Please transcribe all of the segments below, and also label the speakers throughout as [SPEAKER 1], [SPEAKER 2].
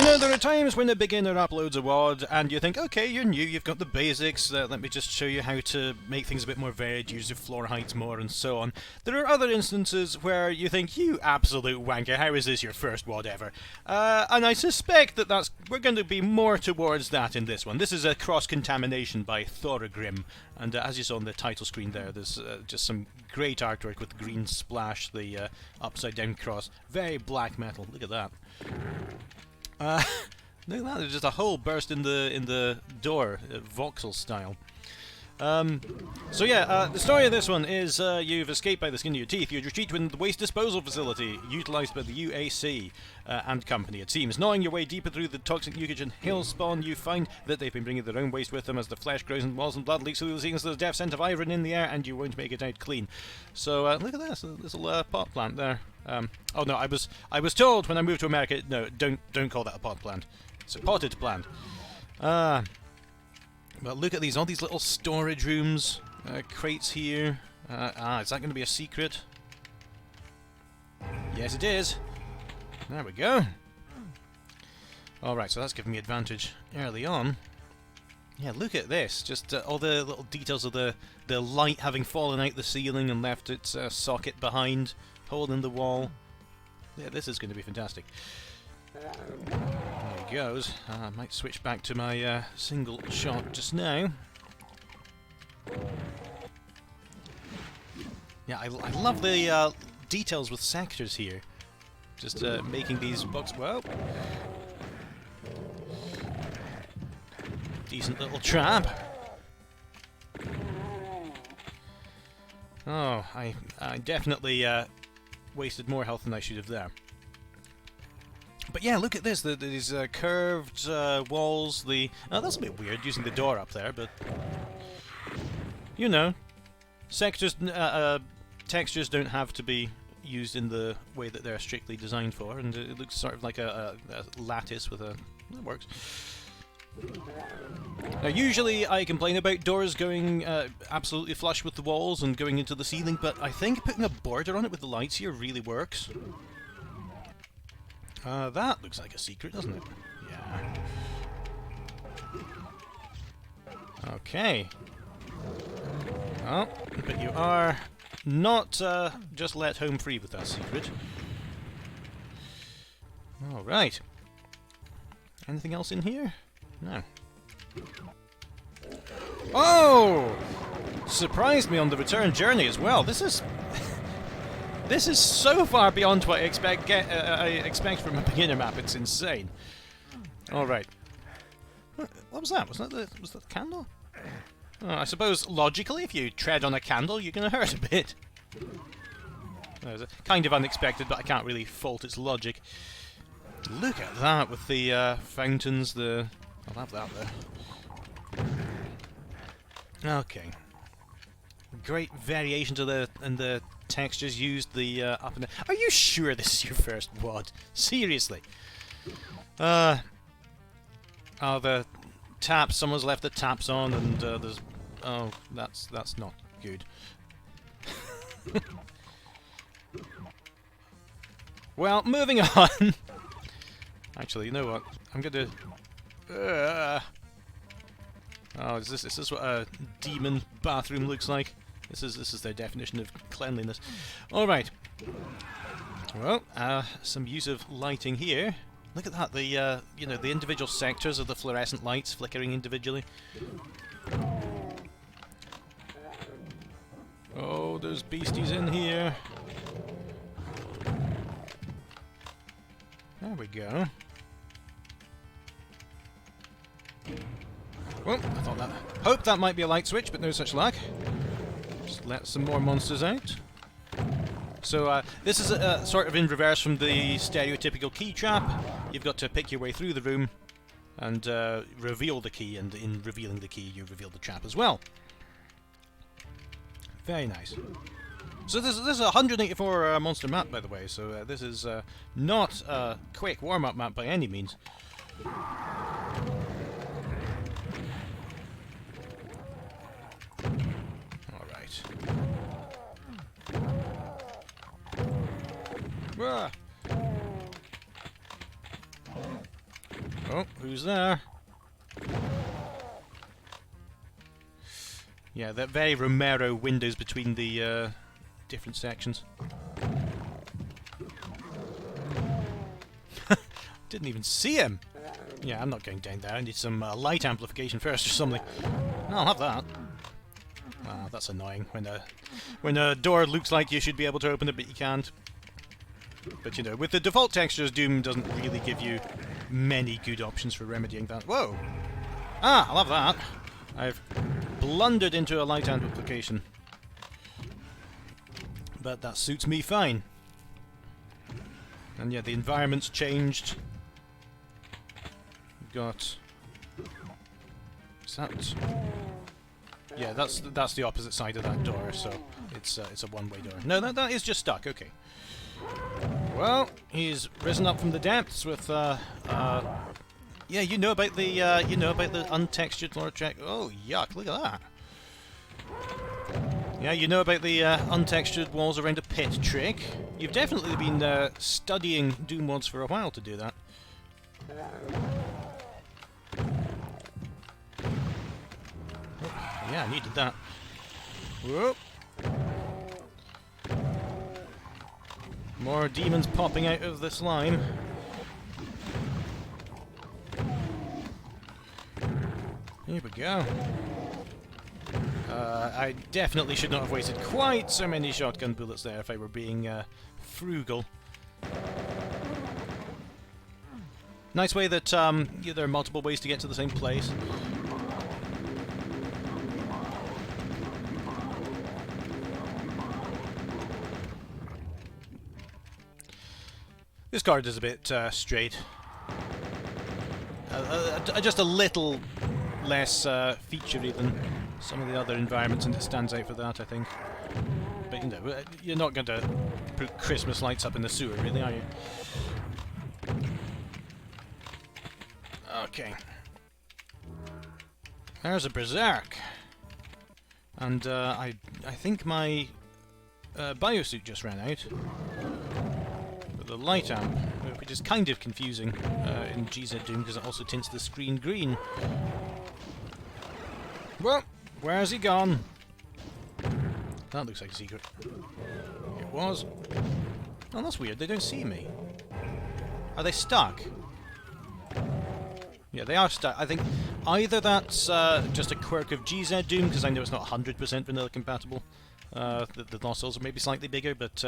[SPEAKER 1] know, there are times when a beginner uploads a WOD and you think, okay, you're new, you've got the basics, let me just show you how to make things a bit more varied, use your floor heights more and so on. There are other instances where you think, you absolute wanker, how is this your first WOD ever? And I suspect that we're going to be more towards that in this one. This is a Cross-Contamination by Thorogrim, and as you saw on the title screen there, there's just some great artwork with the green splash, the upside down cross, very black metal, look at that. Look at that, there's just a hole burst in the door, voxel style. So yeah, the story of this one is you've escaped by the skin of your teeth. You retreat to the waste disposal facility utilised by the UAC and company, it seems. Gnawing your way deeper through the toxic mucus and hill spawn, you find that they've been bringing their own waste with them as the flesh grows and walls and blood leaks through the ceilings. There's a death scent of iron in the air and you won't make it out clean. So look at this, little pot plant there. Oh no, I was told when I moved to America, no, don't call that a pot plant. It's a potted plant. But look at all these little storage rooms, crates here. Is that going to be a secret? Yes, it is. There we go. Alright, so that's giving me advantage early on. Yeah, look at this. Just all the little details of the light having fallen out the ceiling and left its socket behind, hole in the wall. Yeah, this is going to be fantastic. There he goes. I might switch back to my single shot just now. Yeah, I love the details with sectors here. Just making these boxes... Well, decent little trap. Oh, I definitely wasted more health than I should have there. But yeah, look at this, these curved walls, that's a bit weird, using the door up there, but... You know, textures don't have to be used in the way that they're strictly designed for, and it looks sort of like a lattice with a... That works. Now, usually I complain about doors going absolutely flush with the walls and going into the ceiling, but I think putting a border on it with the lights here really works. That looks like a secret, doesn't it? Yeah. Okay. Oh, but you are not just let home free with that secret. Alright. Anything else in here? No. Oh! Surprised me on the return journey as well. This is so far beyond what I expect from a beginner map. It's insane. All right. What was that? Was that the candle? Oh, I suppose logically, if you tread on a candle, you're going to hurt a bit. That was kind of unexpected, but I can't really fault its logic. Look at that with the fountains. I'll have that there. Okay. Great variation to the textures used. The up and down. Are you sure this is your first WOD? Seriously. Oh, the taps. Someone's left the taps on, and there's. Oh, that's not good. Well, moving on. Actually, you know what? I'm gonna. Oh, is this what a demon bathroom looks like? This is their definition of cleanliness. All right. Well, some use of lighting here. Look at that. The the individual sectors of the fluorescent lights flickering individually. Oh, there's beasties in here. There we go. Well, I thought that. Hope that might be a light switch, but no such luck. Just let some more monsters out. So this is sort of in reverse from the stereotypical key trap. You've got to pick your way through the room and reveal the key, and in revealing the key, you reveal the trap as well. Very nice. So this is a 184 monster map, by the way. So this is not a quick warm-up map by any means. Alright. Oh, who's there? Yeah, that very Romero windows between the different sections. Didn't even see him! Yeah, I'm not going down there. I need some light amplification first or something. I'll have that. Ah, that's annoying when a door looks like you should be able to open it but you can't. But you know, with the default textures, Doom doesn't really give you many good options for remedying that. Whoa! Ah, I'll have that. I've blundered into a light amplification. But that suits me fine. And yeah, the environment's changed. We've got... Is that... Yeah, that's the opposite side of that door, so it's a one-way door. No, that is just stuck. Okay. Well, he's risen up from the depths with yeah, you know about the untextured floor track. Oh, yuck! Look at that. Yeah, you know about the untextured walls around a pit trick. You've definitely been studying Doom mods for a while to do that. Yeah, I needed that. Whoop. More demons popping out of the slime. Here we go. I definitely should not have wasted quite so many shotgun bullets there if I were being frugal. Nice way that yeah, there are multiple ways to get to the same place. This card is a bit straight. Just a little less featurey than some of the other environments, and it stands out for that, I think. But you know, you're not going to put Christmas lights up in the sewer, really, are you? Okay. There's a Berserk. And I think my biosuit just ran out. The light amp, which is kind of confusing in GZ Doom because it also tints the screen green. Well, where's he gone? That looks like a secret. It was. Oh, that's weird. They don't see me. Are they stuck? Yeah, they are stuck. I think either that's just a quirk of GZ Doom because I know it's not 100% vanilla compatible. The nostrils are maybe slightly bigger, but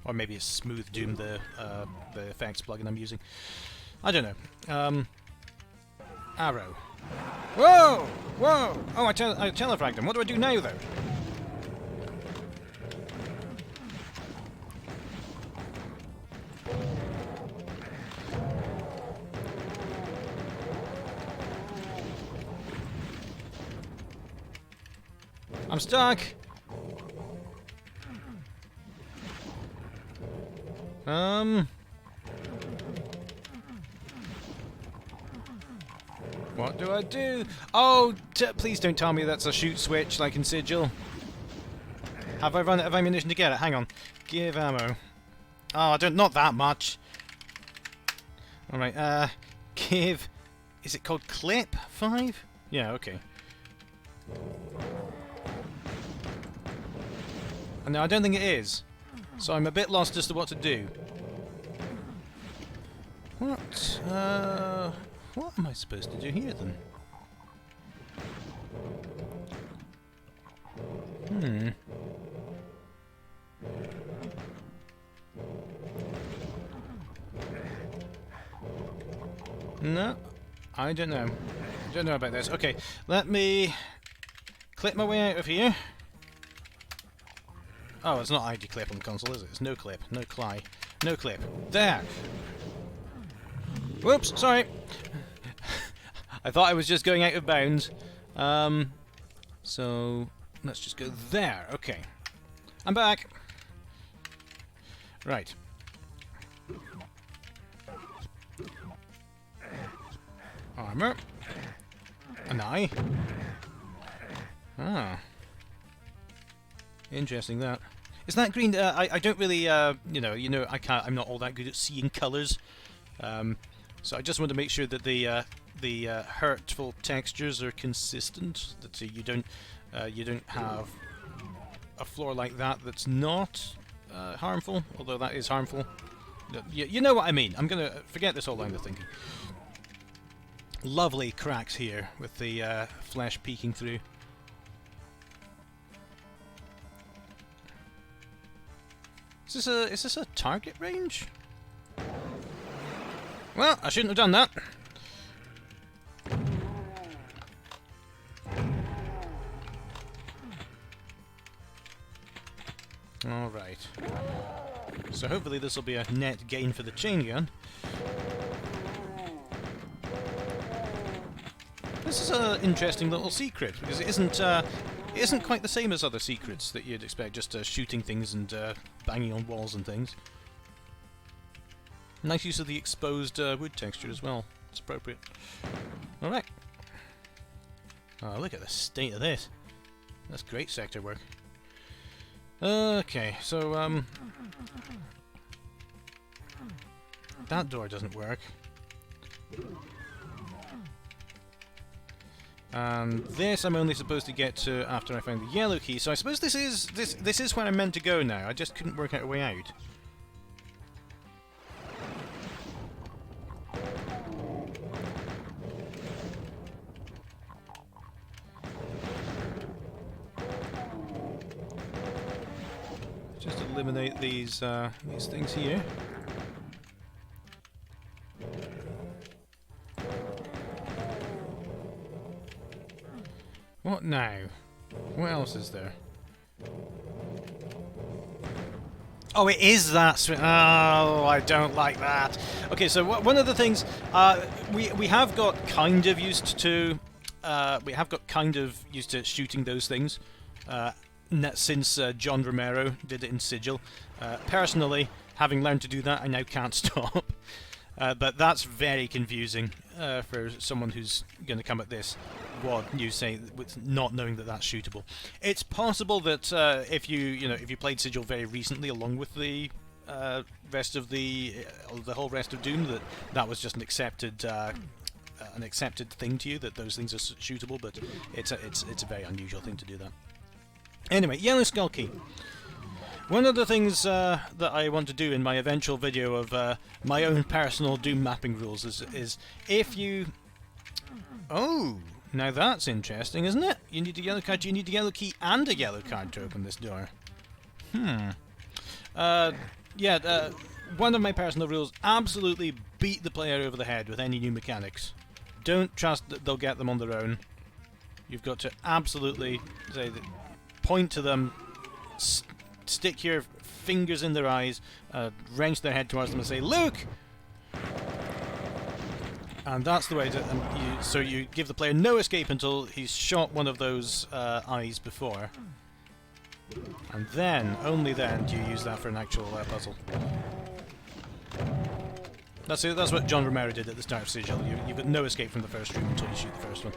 [SPEAKER 1] or maybe it's Smooth Doom, the effects plugin I'm using. I don't know. Arrow. Whoa! Whoa! Oh, I telefragged him. What do I do now, though? I'm stuck! What do I do? Oh, please don't tell me that's a shoot switch like in Sigil. Have I run out of ammunition to get it? Hang on. Give ammo. Oh, I don't, not that much. Alright, give... Is it called Clip 5? Yeah, okay. No, I don't think it is. So I'm a bit lost as to what to do. What am I supposed to do here then? No, I don't know. I don't know about this. Okay, let me clip my way out of here. Oh, it's not ID clip on the console, is it? It's no clip, no cli, no clip. There! Whoops, sorry! I thought I was just going out of bounds. So, let's just go there. Okay. I'm back! Right. Armor. An eye. Ah. Interesting, that. Is that green? I don't really, I'm not all that good at seeing colours. So I just want to make sure that the hurtful textures are consistent, that you don't have a floor like that that's not harmful, although that is harmful. You know what I mean. I'm gonna forget this whole line of thinking. Lovely cracks here with the flesh peeking through. Is this a target range? Well, I shouldn't have done that. Alright. So hopefully this will be a net gain for the chain gun. This is an interesting little secret, because it isn't quite the same as other secrets that you'd expect, just shooting things and banging on walls and things. Nice use of the exposed wood texture as well. It's appropriate. Alright. Oh, look at the state of this. That's great sector work. Okay, so that door doesn't work. And this I'm only supposed to get to after I find the yellow key, so I suppose this is where I'm meant to go now. I just couldn't work out a way out. Just eliminate these things here. What now? What else is there? Oh, it is that switch. Oh, I don't like that. Okay, so one of the things we have got kind of used to shooting those things since John Romero did it in Sigil. Personally, having learned to do that, I now can't stop. But that's very confusing for someone who's going to come at this. What you say with not knowing that that's shootable. It's possible that if you played Sigil very recently, along with the rest of the whole rest of Doom, that was just an accepted thing to you, that those things are shootable. But it's a very unusual thing to do that. Anyway, Yellow Skull Key. One of the things that I want to do in my eventual video of my own personal Doom mapping rules is if you... Oh, now that's interesting, isn't it? You need a yellow card, you need a yellow key and a yellow card to open this door. Yeah, one of my personal rules, absolutely beat the player over the head with any new mechanics. Don't trust that they'll get them on their own. You've got to absolutely say that, point to them, stick your fingers in their eyes, wrench their head towards them and say, "Look!" And that's the way to... so you give the player no escape until he's shot one of those eyes before. And then, only then, do you use that for an actual puzzle. That's what John Romero did at the start of Sigil. You've got no escape from the first room until you shoot the first one.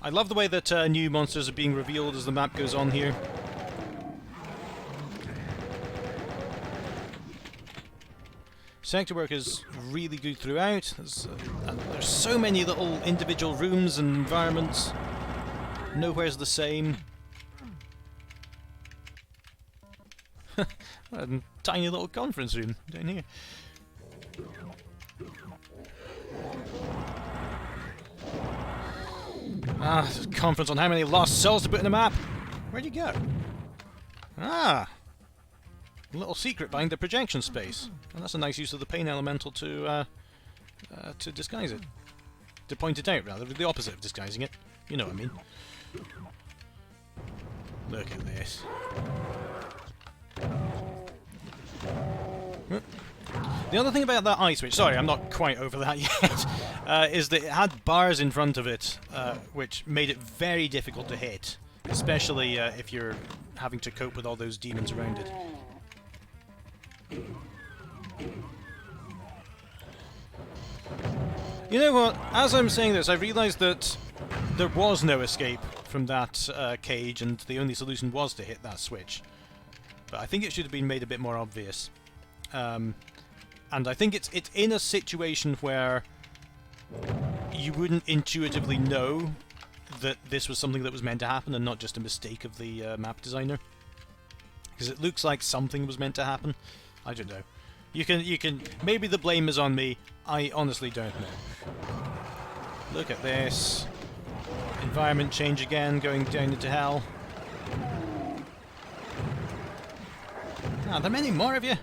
[SPEAKER 1] I love the way that new monsters are being revealed as the map goes on here. Sector work is really good throughout. There's so many little individual rooms and environments. Nowhere's the same. A tiny little conference room down here. Conference on how many lost souls to put in a map. Where'd you go? A little secret behind the projection space. And that's a nice use of the pain elemental to disguise it. To point it out, rather. The opposite of disguising it. You know what I mean. Look at this. The other thing about that eye switch, sorry, I'm not quite over that yet, is that it had bars in front of it, which made it very difficult to hit. Especially if you're having to cope with all those demons around it. You know what? As I'm saying this, I realised that there was no escape from that cage, and the only solution was to hit that switch. But I think it should have been made a bit more obvious. And I think it's in a situation where you wouldn't intuitively know that this was something that was meant to happen and not just a mistake of the map designer. Because it looks like something was meant to happen. I don't know. You can. Maybe the blame is on me. I honestly don't know. Look at this. Environment change again, going down into hell. Are there many more of you?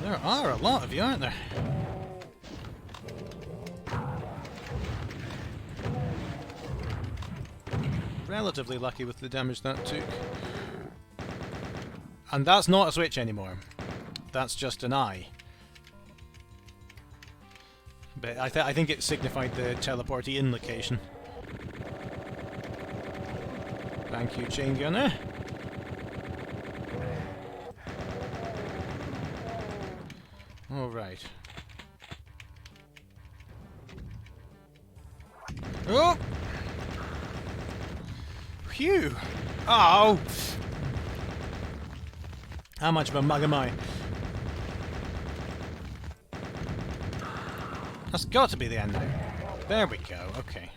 [SPEAKER 1] There are a lot of you, aren't there? Relatively lucky with the damage that took. And that's not a switch anymore. That's just an eye. But I think it signified the teleporty in location. Thank you, chain gunner. Alright. Oh! Phew! Oh! How much of a mug am I? That's got to be the end now. There we go, okay.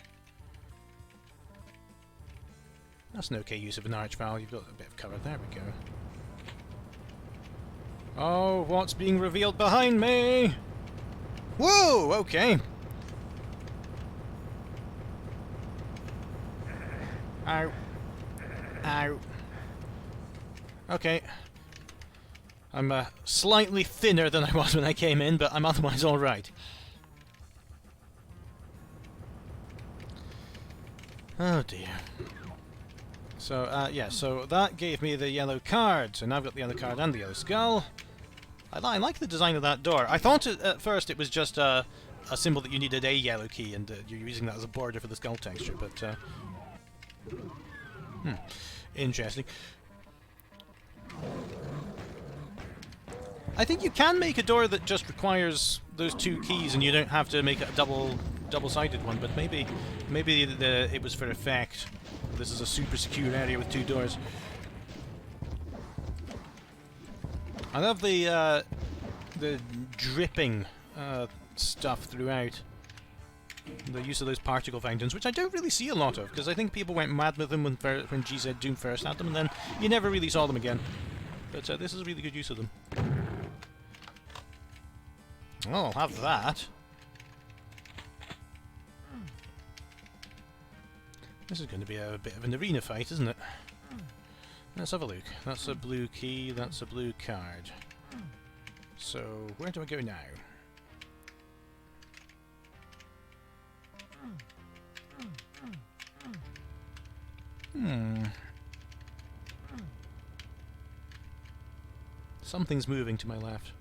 [SPEAKER 1] That's an okay use of an arch valve. You've got a bit of cover. There we go. Oh, what's being revealed behind me? Whoa, okay. Ow. Ow. Okay. I'm slightly thinner than I was when I came in, but I'm otherwise alright. Oh dear. So, yeah, so that gave me the yellow card. So now I've got the yellow card and the yellow skull. I like the design of that door. I thought at first it was just a symbol that you needed a yellow key and you're using that as a border for the skull texture, but... interesting. I think you can make a door that just requires those two keys and you don't have to make it a double-sided one, but maybe it was for effect. This is a super secure area with two doors. I love the dripping stuff throughout. The use of those particle fountains, which I don't really see a lot of, because I think people went mad with them when GZ Doom first had them, and then you never really saw them again. But this is a really good use of them. Oh, I'll have that. This is going to be a bit of an arena fight, isn't it? Let's have a look. That's a blue key, that's a blue card. So, where do I go now? Something's moving to my left.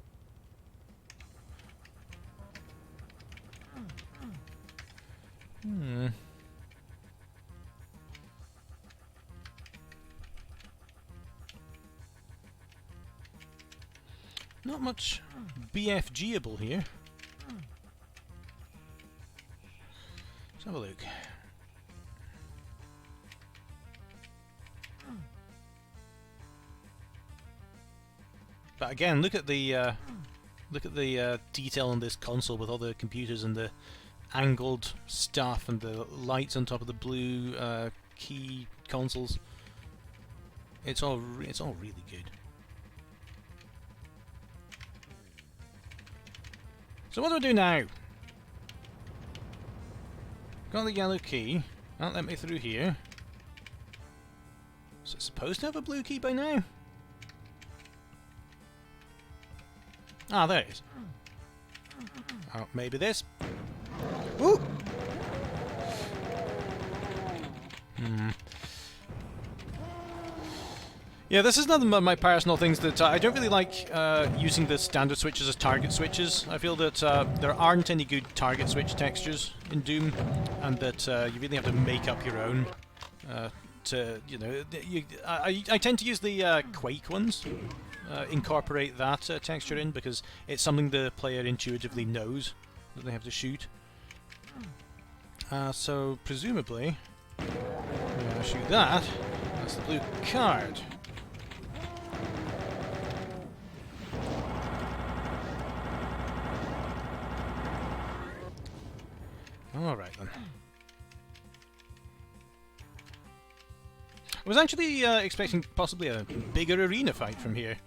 [SPEAKER 1] Not much BFG-able here. Let's have a look. But again, look at the detail on this console with all the computers and the angled stuff and the lights on top of the blue key consoles. It's all really good. So what do I do now? Got the yellow key. That'll let me through here. Is it supposed to have a blue key by now? Ah, there it is. Oh, maybe this. Ooh! Yeah, this is another of my personal things that I don't really like using the standard switches as target switches. I feel that there aren't any good target switch textures in Doom, and that you really have to make up your own you know, I tend to use the Quake ones. Incorporate that texture in because it's something the player intuitively knows that they have to shoot. So presumably, yeah, shoot that. That's the blue card. All right then. I was actually expecting possibly a bigger arena fight from here.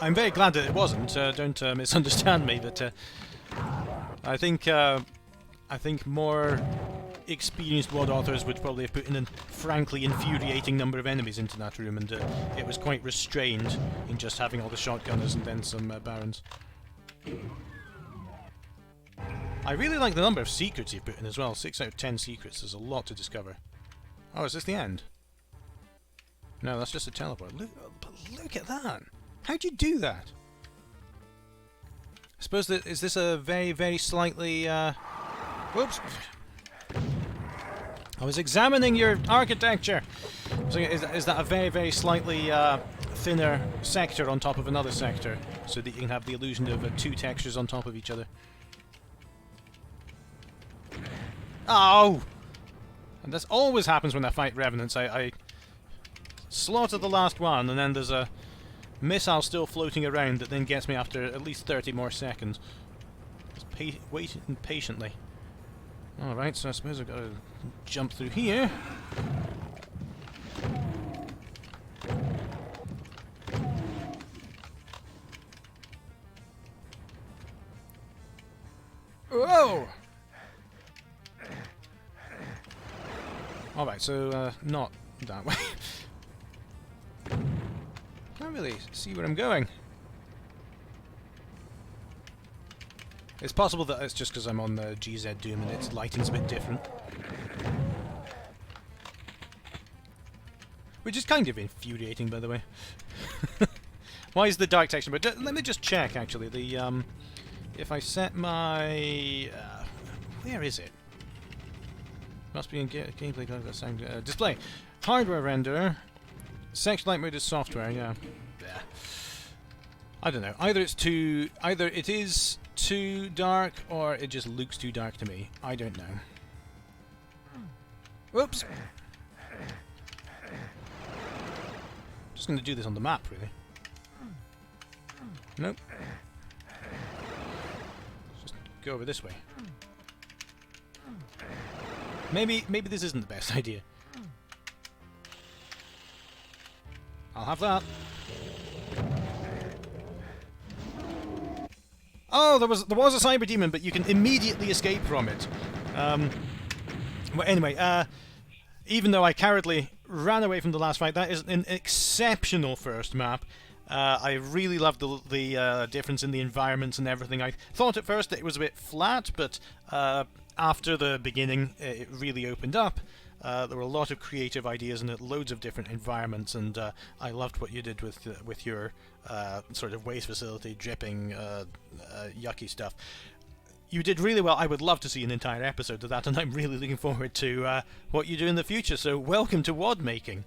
[SPEAKER 1] I'm very glad that it wasn't. Don't misunderstand me, but I think more experienced WoD authors would probably have put in a frankly infuriating number of enemies into that room, and it was quite restrained in just having all the shotgunners and then some barons. I really like the number of secrets you've put in as well. 6 out of 10 secrets. There's a lot to discover. Oh, is this the end? No, that's just a teleport. Look at that! How'd you do that? I suppose that is this a very, very slightly whoops. I was examining your architecture. So is that a very, very slightly thinner sector on top of another sector, so that you can have the illusion of two textures on top of each other? Oh! And this always happens when I fight revenants. I slaughter the last one, and then there's a missile still floating around that then gets me after at least 30 more seconds. Just waiting patiently. Alright, so I suppose I've got to jump through here. Whoa! Alright, so not that way. Can't really see where I'm going. It's possible that it's just because I'm on the GZ Doom and its lighting's a bit different. Which is kind of infuriating, by the way. Why is the dark texture? But let me just check, actually. The if I set my... where is it? Must be in gameplay display. Hardware render. Section light mode is software, yeah. I don't know. Either it is too dark or it just looks too dark to me. I don't know. Whoops. Just going to do this on the map, really. Nope. Just go over this way. Maybe this isn't the best idea. I'll have that. Oh, there was a cyber demon, but you can immediately escape from it. Well, anyway, even though I cowardly ran away from the last fight, that is an exceptional first map. I really loved the difference in the environments and everything. I thought at first that it was a bit flat, but after the beginning, it really opened up. There were a lot of creative ideas in it, loads of different environments, and I loved what you did with your sort of waste facility, dripping, yucky stuff. You did really well. I would love to see an entire episode of that, and I'm really looking forward to what you do in the future. So welcome to WoD making.